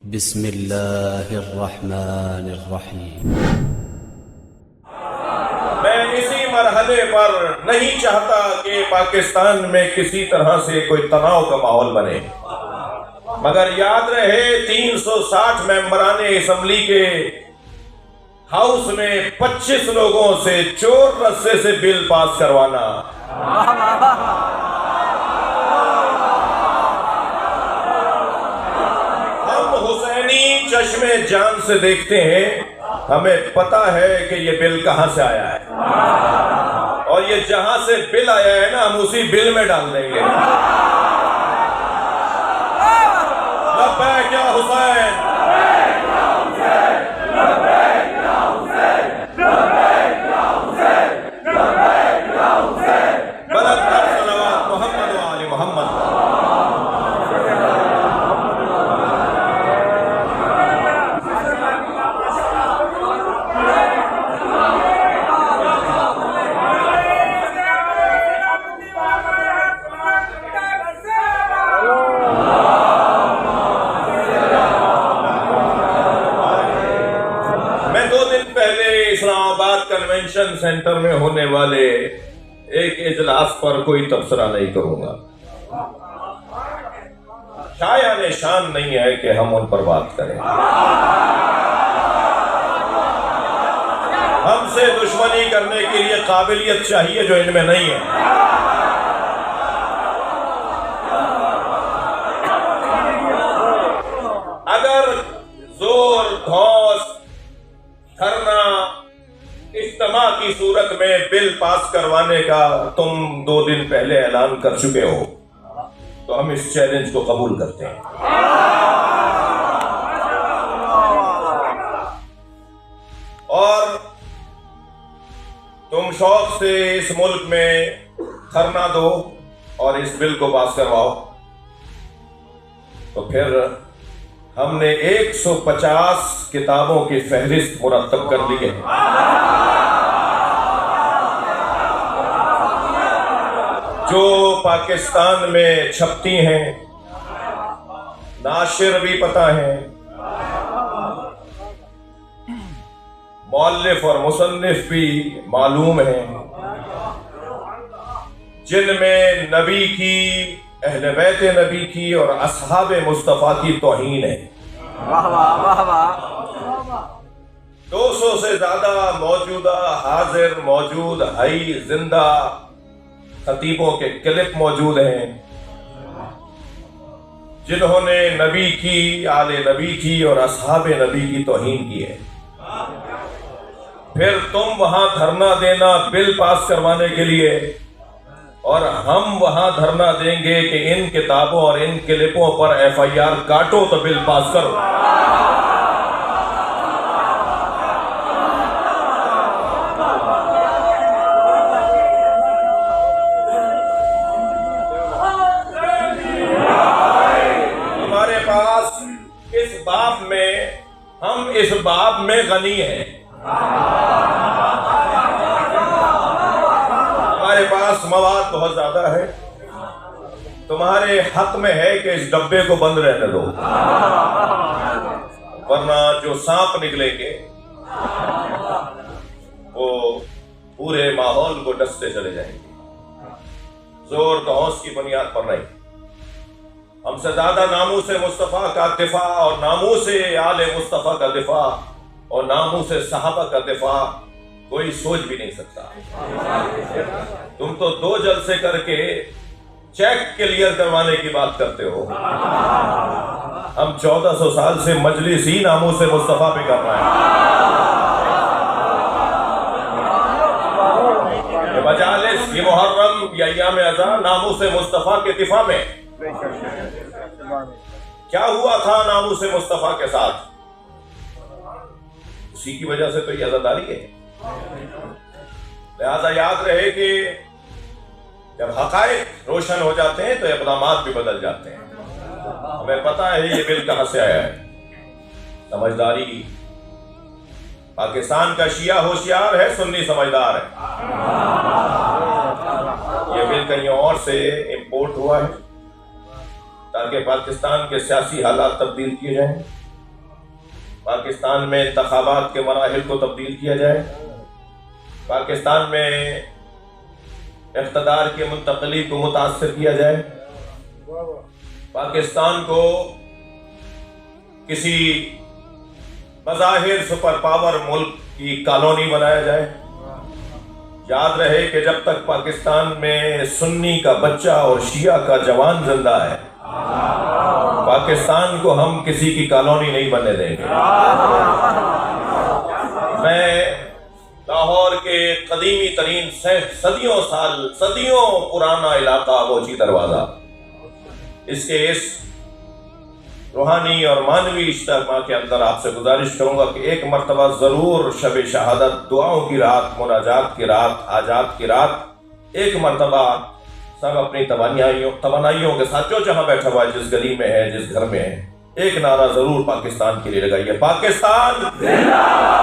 بسم الله الرحمن الرحیم۔ میں اسی مرحلے پر نہیں چاہتا کہ پاکستان میں کسی طرح سے کوئی تناؤ کا ماحول بنے، مگر یاد رہے 360 ممبران اسمبلی کے ہاؤس میں 25 لوگوں سے چور رسے سے بل پاس کروانا ہم حسینی چشم جان سے دیکھتے ہیں، ہمیں پتا ہے کہ یہ بل کہاں سے آیا ہے، اور یہ جہاں سے بل آیا ہے نا ہم اسی بل میں ڈال دیں گے۔ لبیک یا حسین، بلند تر صلوات محمد و آل محمد۔ میں 2 دن پہلے اسلام آباد کنونشن سینٹر میں ہونے والے ایک اجلاس پر کوئی تبصرہ نہیں کروں گا، شایان شان نہیں ہے کہ ہم ان پر بات کریں۔ ہم سے دشمنی کرنے کے لیے قابلیت چاہیے جو ان میں نہیں ہے۔ اگر زور دھوس دھرنا اجتماع کی صورت میں بل پاس کروانے کا تم 2 دن پہلے اعلان کر چکے ہو تو ہم اس چیلنج کو قبول کرتے ہیں۔ اور تم شوق سے اس ملک میں دھرنا دو اور اس بل کو پاس کرواؤ، تو پھر ہم نے 150 کتابوں کی فہرست مرتب کر لی ہے۔ جو پاکستان میں چھپتی ہیں، ناشر بھی پتہ ہیں، مؤلف اور مصنف بھی معلوم ہیں، جن میں نبی کی، اہل بیت نبی کی اور اصحاب مصطفیٰ کی توہین ہے۔ 200 سے زیادہ موجودہ حاضر موجود حی زندہ خطیبوں کے کلپ موجود ہیں جنہوں نے نبی کی، آل نبی کی اور اصحاب نبی کی توہین کی ہے۔ پھر تم وہاں دھرنا دینا بل پاس کروانے کے لیے، اور ہم وہاں دھرنا دیں گے کہ ان کتابوں اور ان کلپوں پر FIR کاٹو تو بل پاس کرو۔ ہمارے پاس اس باب میں، ہم اس باب میں غنی ہیں، ہمارے پاس مواد بہت زیادہ ہے۔ تمہارے حق میں ہے کہ اس ڈبے کو بند رہنے دو، ورنہ جو سانپ نکلیں گے وہ پورے ماحول کو ڈستے چلے جائیں گے، زور دھوس کی بنیاد پر نہیں۔ ہم سے زیادہ ناموس مصطفیٰ کا دفاع اور ناموس آل مصطفیٰ کا دفاع اور ناموس صحابہ کا دفاع کوئی سوچ بھی نہیں سکتا۔ تم تو 2 جلسے کر کے چیک کلیئر کروانے کی بات کرتے ہو، ہم 1400 سال سے مجلس ہی ناموس مصطفیٰ پہ کر رہے ہیں۔ یہ مجالس، یہ محرم یا ایام ازاں ناموس مصطفیٰ کے دفاع میں۔ کیا ہوا تھا ناموس مصطفیٰ کے ساتھ؟ اسی کی وجہ سے تو یہ عزاداری ہے۔ لہذا یاد رہے کہ جب حقائق روشن ہو جاتے ہیں تو اقدامات بھی بدل جاتے ہیں۔ ہمیں پتہ ہے یہ بل کہاں سے آیا ہے۔ سمجھداری، پاکستان کا شیعہ ہوشیار ہے، سنی سمجھدار ہے۔ یہ بل کہیں اور سے امپورٹ ہوا ہے تاکہ پاکستان کے سیاسی حالات تبدیل کیے جائیں۔ پاکستان میں انتخابات کے مراحل کو تبدیل کیا جائے، پاکستان میں اقتدار کی منتقلی کو متاثر کیا جائے، پاکستان کو کسی بظاہر سپر پاور ملک کی کالونی بنایا جائے۔ یاد رہے کہ جب تک پاکستان میں سنی کا بچہ اور شیعہ کا جوان زندہ ہے، پاکستان کو ہم کسی کی کالونی نہیں بننے دیں گے۔ میں لاہور کے قدیمی ترین صدیوں پرانا علاقہ بوچی دروازہ، اس کے اس روحانی اور معنوی اجتماع کے اندر آپ سے گزارش کروں گا کہ ایک مرتبہ ضرور شب شہادت، دعاؤں کی رات، مناجات کی رات، حاجات کی رات، ایک مرتبہ سب اپنی توانائیوں کے ساتھ جو جہاں بیٹھا ہوا ہے، جس گلی میں ہے، جس گھر میں ہے، ایک نعرہ ضرور پاکستان کے لیے لگائیے، پاکستان زندہ باد!